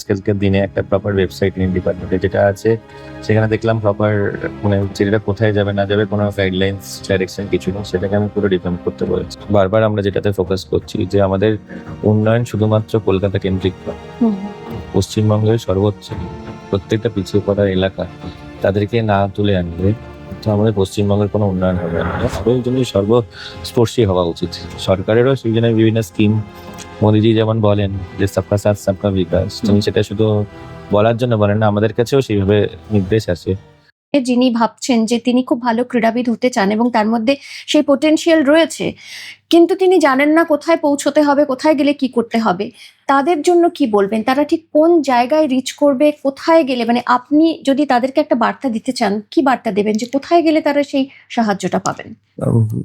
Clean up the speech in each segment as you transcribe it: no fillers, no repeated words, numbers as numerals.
আজকালকার দিনে একটা প্রপার ওয়েবসাইট নিয়ে ডিপার্টমেন্টে যেটা আছে সেখানে দেখলাম প্রপার মানে ছেলেটা কোথায় যাবে না যাবে কোনো গাইডলাইন্স ডাইরেকশন কিছু নেই, সেটাকে আমি পুরো ডিপেন্ড করতে বলেছি। বারবার আমরা যেটাতে ফোকাস করছি যে আমাদের উন্নয়ন শুধুমাত্র কলকাতা কেন্দ্রিক নয়, পশ্চিমবঙ্গের সর্বোচ্চ প্রত্যেকটা পিছিয়ে পড়া এলাকা তাদেরকে না তুলে আনলে তো আমাদের পশ্চিমবঙ্গের কোনো উন্নয়ন হবে না। সবাই জন্য সর্বস্পর্শী হওয়া উচিত। সরকারেরও সেই জন্য বিভিন্ন স্কিম মোদিজি যেমন বলেন যে সবকা সাথ সবকা বিকাশ, তিনি সেটা শুধু বলার জন্য বলেন না, আমাদের কাছেও সেইভাবে নির্দেশ আসে। যিনি ভাবছেন যে তিনি খুব ভালো ক্রীড়াবিদ হতে চান এবং তার মধ্যে সেই পোটেনশিয়াল রয়েছে, কিন্তু তিনি জানেন না কোথায় পৌঁছতে হবে, কোথায় গেলে কি করতে হবে, তাদের জন্য কি বলবেন? তারা ঠিক কোন জায়গায় রিচ করবে, কোথায় গেলে, মানে আপনি যদি তাদেরকে একটা বার্তা দিতে চান, কি বার্তা দেবেন যে কোথায় গেলে তারা সেই সাহায্যটা পাবেন?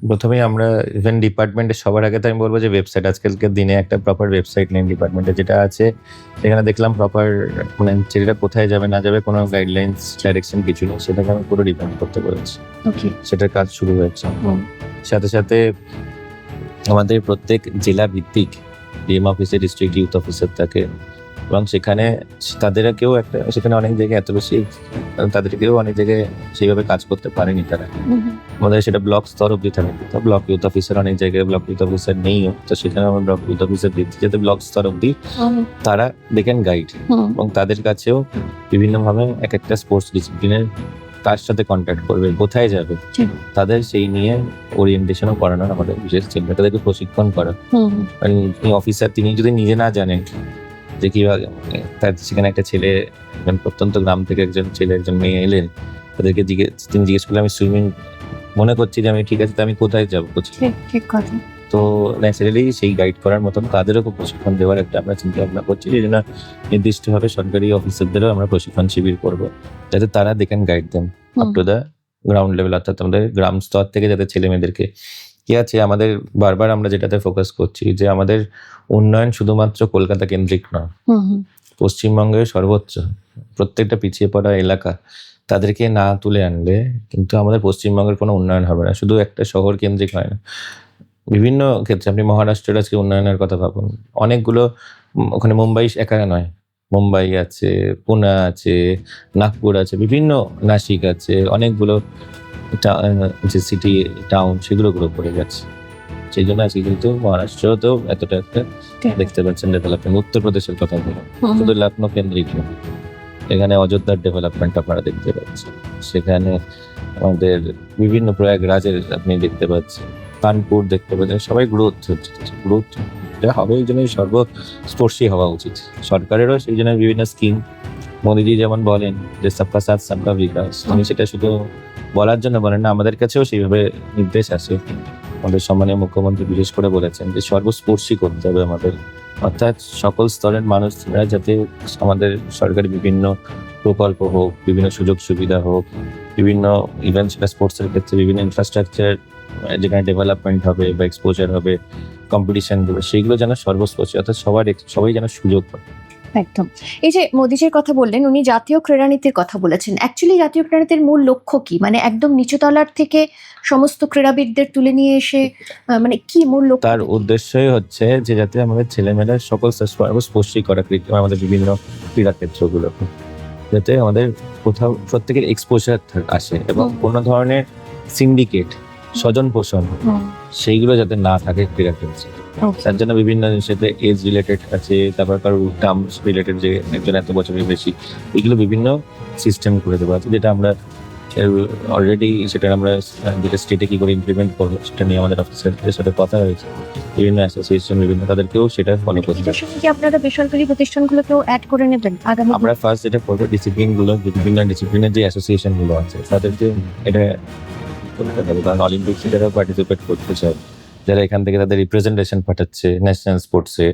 প্রথমেই আমরা ইভেন ডিপার্টমেন্টের সবার আগে তো আমি বলবো যে ওয়েবসাইট, আজকালকার দিনে একটা প্রপার ওয়েবসাইট নেই ডিপার্টমেন্টে যেটা আছে সেখানে দেখলাম প্রপার মানে ছেলেটা কোথায় যাবে না যাবে কোনো গাইডলাইন্স ডাইরেকশন কিছু নেই, সেটাকে আমি পুরো ডিপেন্ড করতে বলেছি। ওকে। সেটার কাজ শুরু হয়েছে। সাথে সাথে আমাদের প্রত্যেক জেলা ভিত্তিক ডিএম অফিসে ডিস্ট্রিক্ট ইউথ অফিসার থাকে এবং সেখানে তাদেরকেও একটা সেখানে অনেক জায়গায় এত বেশি তাদেরকেও অনেক জায়গায় সেইভাবে কাজ করতে পারেনি তারা। আমাদের সেটা ব্লক স্তর অব্দি থাকে, তো ব্লক ইউথ অফিসার অনেক জায়গায় ব্লক ইউথ অফিসার নেই, তো সেখানে আমরা ব্লক ইউথ অফিসার দিচ্ছি যাতে ব্লক স্তর অব্দি তারা দেখেন গাইড এবং তাদের কাছেও বিভিন্নভাবে এক একটা স্পোর্টস ডিসিপ্লিনের কার সাথে কন্ট্যাক্ট করবে, কোথায় যাবে, তাদের সেই নিয়ে ওরিয়েন্টেশনও করানোর আমাদের বিশেষ চিন্তা, তাদেরকে প্রশিক্ষণ করা। অফিসার তিনি যদি নিজে না জানেন যে কিভাবে তার সেখানে একটা ছেলে প্রত্যন্ত গ্রাম থেকে একজন মেয়ে এলেন, তাদেরকে তিনি জিজ্ঞেস করলেন আমি সুইমিং মনে করছি যে আমি ঠিক আছে, তো আমি কোথায় যাবো? ঠিক কথা। তো ন্যাচারালি সেই গাইড করার মতন তাদেরও প্রশিক্ষণ দেওয়ার একটা আমরা চিন্তা ভাবনা করছি, এই জন্য নির্দিষ্টভাবে সরকারি অফিসারদেরও আমরা প্রশিক্ষণ শিবির করবো যাতে তারা দেখেন গাইড দেন up to the ground level, অর্থাৎ আমাদের গ্রাম স্তর থেকে যাতে ছেলে মেয়েদেরকে কি আছে। আমাদের বারবার আমরা যেটাতে ফোকাস করছি যে আমাদের উন্নয়ন শুধুমাত্র কলকাতা কেন্দ্রিক নয়, পশ্চিমবঙ্গের সর্বোচ্চ প্রত্যেকটা পিছিয়ে পড়া এলাকা তাদেরকে না তুলে আনলে কিন্তু আমাদের পশ্চিমবঙ্গের কোনো উন্নয়ন হবে না। শুধু একটা শহর কেন্দ্রিক হয় না, বিভিন্ন ক্ষেত্রে আপনি মহারাষ্ট্রের আজকে উন্নয়নের কথা ভাবুন, অনেকগুলো ওখানে মুম্বাই একা নয়, মুম্বাই আছে, পুনে আছে, নাগপুর আছে, বিভিন্ন নাসিক আছে, অনেকগুলো যে সিটি টাউন সেগুলো গ্রো করে গেছে। সেই জন্য আজকে কিন্তু মহারাষ্ট্রতেও এতটা একটা দেখতে পাচ্ছেন ডেভেলপমেন্ট। উত্তরপ্রদেশের কথা বলুন, শুধু লখনৌ কেন্দ্রিক নয়, এখানে অযোধ্যার ডেভেলপমেন্ট আপনারা দেখতে পাচ্ছেন, সেখানে আমাদের বিভিন্ন প্রয়াগরাজের আপনি দেখতে পাচ্ছেন, কানপুর দেখতে পাচ্ছেন, সবাই গ্রোথ হচ্ছে। গ্রোথ এটা হবে এই জন্যই সর্বস্পর্শী হওয়া উচিত। সরকারেরও সেই জন্য বিভিন্ন স্কিম মোদিজি যেমন বলেন যে সবকা সাথ সবকা বিকাশ, তিনি সেটা শুধু বলার জন্য বলেন না, আমাদের কাছেও সেইভাবে নির্দেশ আসে। আমাদের সম্মানীয় মুখ্যমন্ত্রী বিশেষ করে বলেছেন যে সর্বস্পর্শী করতে হবে আমাদের, অর্থাৎ সকল স্তরের মানুষরা যাতে আমাদের সরকারি বিভিন্ন প্রকল্প হোক, বিভিন্ন সুযোগ সুবিধা হোক, বিভিন্ন ইভেন্ট সেটা স্পোর্টসের ক্ষেত্রে বিভিন্ন ইনফ্রাস্ট্রাকচার যেখানে ডেভেলপমেন্ট হবে বা এক্সপোজার হবে, কম্পিটিশন হবে, সেইগুলো যেন সর্বস্পর্শী, অর্থাৎ সবাই যেন সুযোগ পায়। একদম। এই যে মোদিজির কথা বললেন, উনি জাতীয় ক্রীড়ানীতির কথা বলেছেন। অ্যাকচুয়ালি জাতীয় ক্রীড়ানীতির মূল লক্ষ্য কি? মানে একদম নিচুতলার থেকে সমস্ত ক্রীড়াবিদদের তুলে নিয়ে এসে মানে কি মূল লক্ষ্য? তার উদ্দেশ্যই হচ্ছে যে যাতে আমাদের ছেলেমেয়েরা সকল সর্বস্পর্শী করা আমাদের বিভিন্ন ক্রীড়া ক্ষেত্রগুলো, যাতে আমাদের কোথাও প্রত্যেকের এক্সপোজার আসে এবং কোনো ধরনের সিন্ডিকেট, স্বজন পোষণ সেইগুলো যাতে না থাকে ক্রীড়া ক্ষেত্রে। তার জন্য বিভিন্ন সাথে এজ রিলেটেড আছে, তারপর কারো টার্মস রিলেটেড যে একজন এত বছরের বেশি, এগুলো বিভিন্ন সিস্টেম করে দেওয়া আছে, যেটা আমরা অলরেডি সেটা আমরা যেটা স্টেটে কি করে ইমপ্লিমেন্ট করবো সেটা নিয়ে আমাদের অফিসারদের সাথে কথা হয়েছে, বিভিন্ন অ্যাসোসিয়েশন বিভিন্ন তাদেরকেও সেটা ফলো করতে হবে। কি আপনারা বেসরকারি প্রতিষ্ঠানগুলোকেও অ্যাড করে নেবেন আগামী? আমরা ফার্স্ট যেটা করবো ডিসিপ্লিনগুলো, বিভিন্ন ডিসিপ্লিনের যে অ্যাসোসিয়েশনগুলো আছে তাদেরকে এটা করতে হবে, কারণ অলিম্পিক্সে যারা পার্টিসিপেট করতে চায়, যারা এখান থেকে তাদের রিপ্রেজেন্টেশন পাঠাচ্ছে ন্যাশনাল স্পোর্টসে,